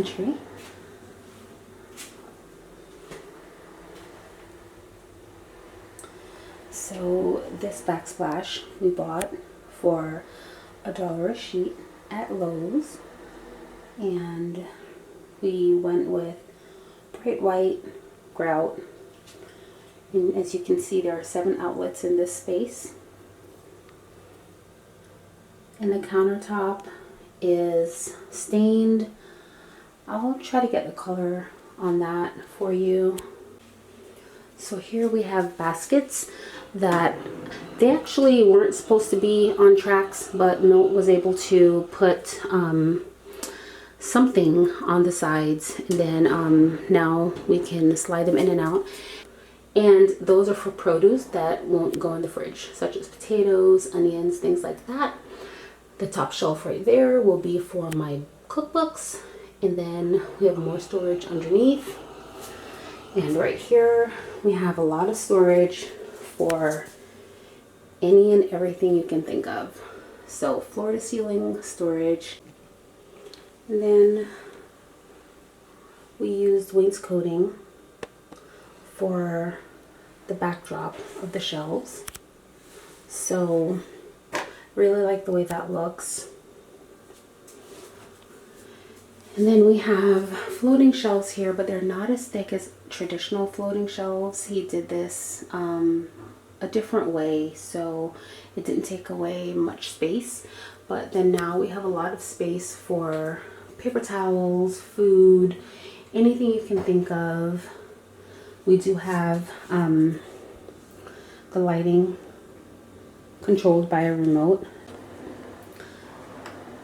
Pantry. So this backsplash we bought for $1 a sheet at Lowe's, and we went with bright white grout, and as you can see there are 7 outlets in this space, and the countertop is stained. I'll try to get the color on that for you. So here we have baskets that they actually weren't supposed to be on tracks, but Milt was able to put something on the sides, and then now we can slide them in and out. And those are for produce that won't go in the fridge, such as potatoes, onions, things like that. The top shelf right there will be for my cookbooks, and then we have more storage underneath. And right here we have a lot of storage for any and everything you can think of. So floor to ceiling storage. And then we used wainscoting for the backdrop of the shelves. So really like the way that looks. And then we have floating shelves here, but they're not as thick as traditional floating shelves. He did this a different way, so it didn't take away much space. But then now we have a lot of space for paper towels, food, anything you can think of. We do have the lighting controlled by a remote.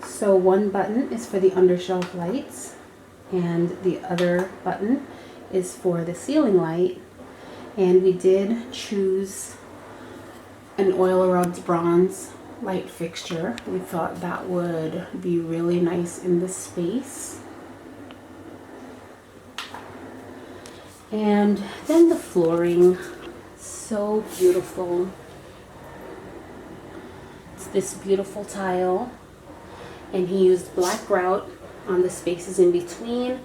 So one button is for the undershelf lights, and the other button is for the ceiling light. And we did choose an oil rubbed bronze light fixture. We thought that would be really nice in this space. And then the flooring, so beautiful. It's this beautiful tile, and he used black grout on the spaces in between,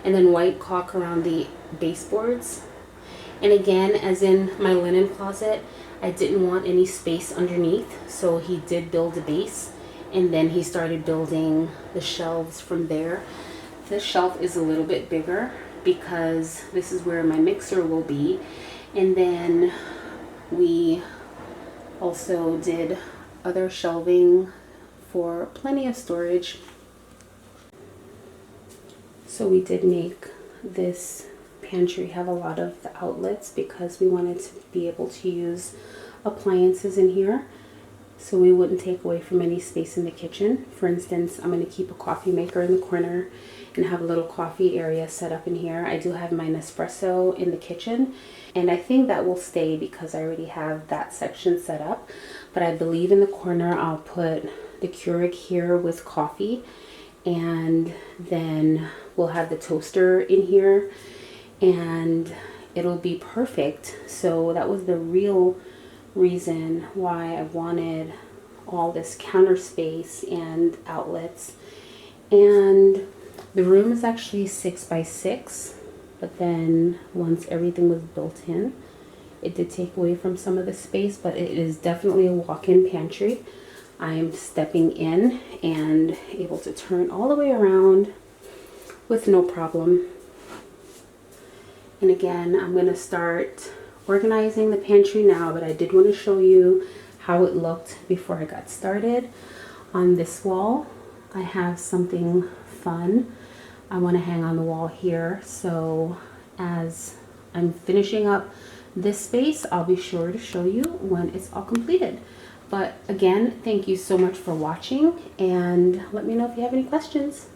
and then white caulk around the baseboards. And again, as in my linen closet, I didn't want any space underneath, so he did build a base, and then he started building the shelves from there. This shelf is a little bit bigger because this is where my mixer will be. And then we also did other shelving for plenty of storage. So we did make this pantry have a lot of the outlets because we wanted to be able to use appliances in here, so we wouldn't take away from any space in the kitchen. For instance, I'm going to keep a coffee maker in the corner and have a little coffee area set up in here. I do have my Nespresso in the kitchen, and I think that will stay because I already have that section set up. But I believe in the corner I'll put the Keurig here with coffee, and then we'll have the toaster in here, and it'll be perfect. So that was the real reason why I wanted all this counter space and outlets. And the room is actually 6 by 6, but then once everything was built in, it did take away from some of the space, but it is definitely a walk-in pantry. I'm stepping in and able to turn all the way around with no problem. And again, I'm going to start organizing the pantry now, but I did want to show you how it looked before I got started. On this wall, I have something fun I want to hang on the wall here. So as I'm finishing up this space, I'll be sure to show you when it's all completed. But again, thank you so much for watching, and let me know if you have any questions.